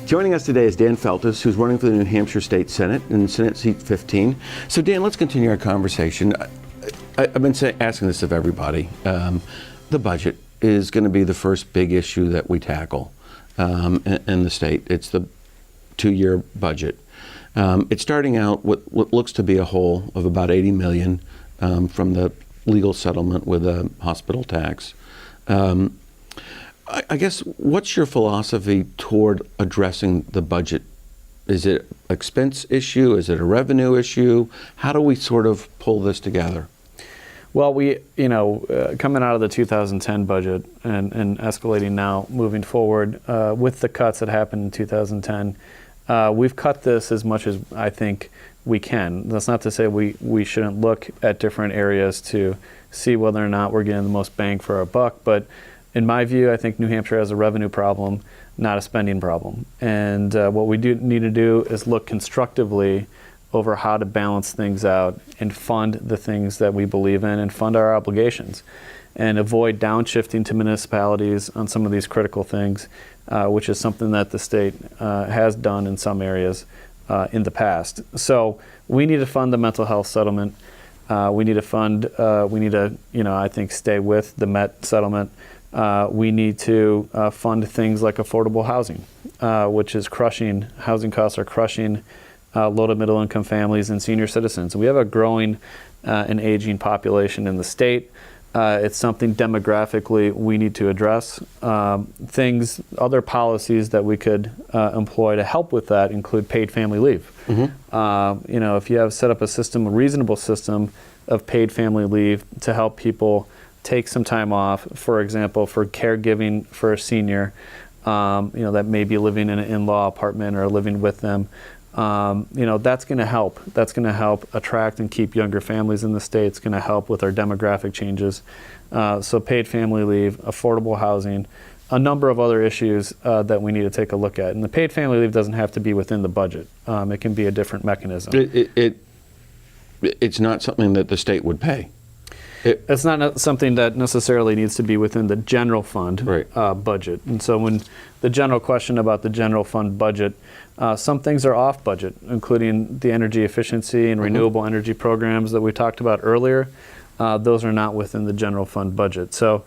Joining us today is Dan Feltus, who's running for the New Hampshire State Senate in Senate Seat 15. So Dan, let's continue our conversation. I've been asking this of everybody. The budget is going to be the first big issue that we tackle in the state. It's the two-year budget. It's starting out with what looks to be a hole of about $80 million from the legal settlement with a hospital tax. I guess, what's your philosophy toward addressing the budget? Is it an expense issue? Is it a revenue issue? How do we sort of pull this together? Well, coming out of the 2010 budget and escalating now, moving forward, with the cuts that happened in 2010, we've cut this as much as I think we can. That's not to say we shouldn't look at different areas to see whether or not we're getting the most bang for our buck, but in my view, I think New Hampshire has a revenue problem, not a spending problem. And what we do need to do is look constructively over how to balance things out and fund the things that we believe in and fund our obligations and avoid downshifting to municipalities on some of these critical things, which is something that the state has done in some areas in the past. So we need to fund the mental health settlement. We need to, I think, stay with the Met settlement. We need to fund things like affordable housing, which is crushing, housing costs are crushing low to middle income families and senior citizens. We have a growing and aging population in the state. It's something demographically we need to address. Other policies that we could employ to help with that include paid family leave. Mm-hmm. If you have set up a reasonable system of paid family leave to help people take some time off, for example, for caregiving for a senior, that may be living in an in-law apartment or living with them. That's going to help. That's going to help attract and keep younger families in the state. It's going to help with our demographic changes. So paid family leave, affordable housing, a number of other issues that we need to take a look at. And the paid family leave doesn't have to be within the budget. It can be a different mechanism. It's not something that the state would pay. It's not something that necessarily needs to be within the general fund budget. And so when the general question about the general fund budget, some things are off budget, including the energy efficiency and renewable energy programs that we talked about earlier. Those are not within the general fund budget. So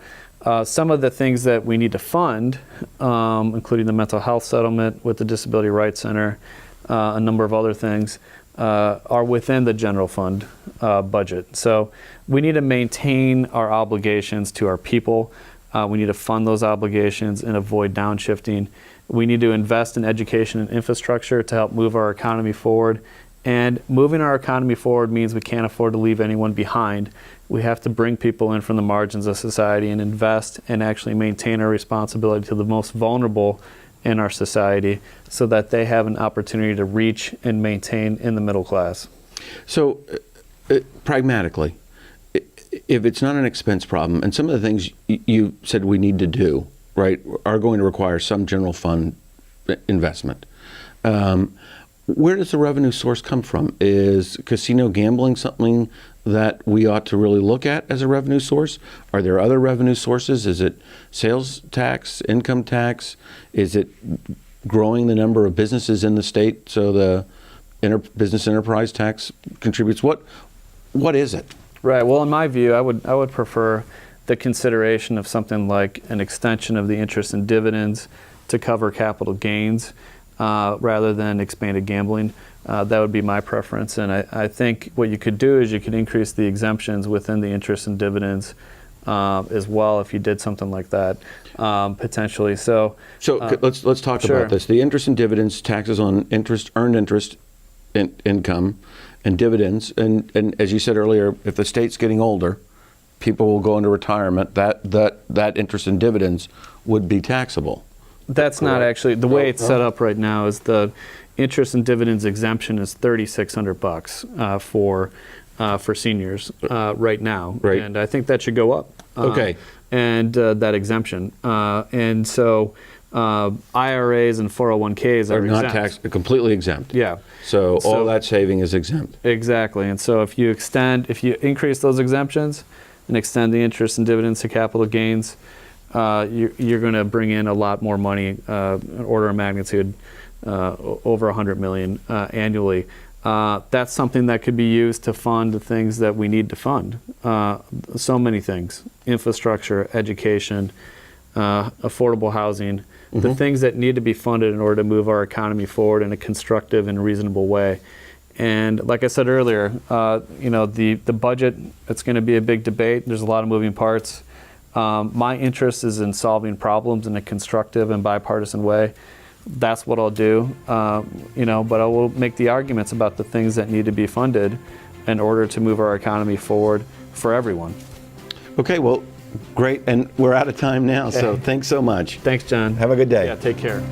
some of the things that we need to fund, including the mental health settlement with the Disability Rights Center, a number of other things, are within the general fund budget. So we need to maintain our obligations to our people. We need to fund those obligations and avoid downshifting. We need to invest in education and infrastructure to help move our economy forward. And moving our economy forward means we can't afford to leave anyone behind. We have to bring people in from the margins of society and invest and actually maintain our responsibility to the most vulnerable in our society so that they have an opportunity to reach and maintain in the middle class. So pragmatically, if it's not an expense problem, and some of the things you said we need to do, right, are going to require some general fund investment, where does the revenue source come from? Is casino gambling something that we ought to really look at as a revenue source? Are there other revenue sources? Is it sales tax, income tax? Is it growing the number of businesses in the state so the business enterprise tax contributes? What is it? Right. Well, in my view, I would prefer the consideration of something like an extension of the interest and dividends to cover capital gains rather than expanded gambling. That would be my preference. And I think what you could do is you could increase the exemptions within the interest and dividends as well if you did something like that, potentially. So let's talk about this. The interest and dividends, taxes on earned interest income and dividends. And as you said earlier, if the state's getting older, people will go into retirement, that interest and dividends would be taxable. That's not actually, the way it's set up right now is the interest and dividends exemption is $3,600 for seniors right now. Right. And I think that should go up. Okay. And that exemption. And so IRAs and 401ks are not exempt. taxed, completely exempt. Yeah. So all that saving is exempt. Exactly. And so if you increase those exemptions and extend the interest and dividends to capital gains, you're going to bring in a lot more money, an order of magnitude, over 100 million annually. That's something that could be used to fund the things that we need to fund. So many things: infrastructure, education, affordable housing, the things that need to be funded in order to move our economy forward in a constructive and reasonable way. And like I said earlier, the budget, it's going to be a big debate. There's a lot of moving parts. My interest is in solving problems in a constructive and bipartisan way. That's what I'll do, but I will make the arguments about the things that need to be funded in order to move our economy forward for everyone. Okay, well, great. And we're out of time now, so thanks so much. Thanks, John. Have a good day. Yeah, take care.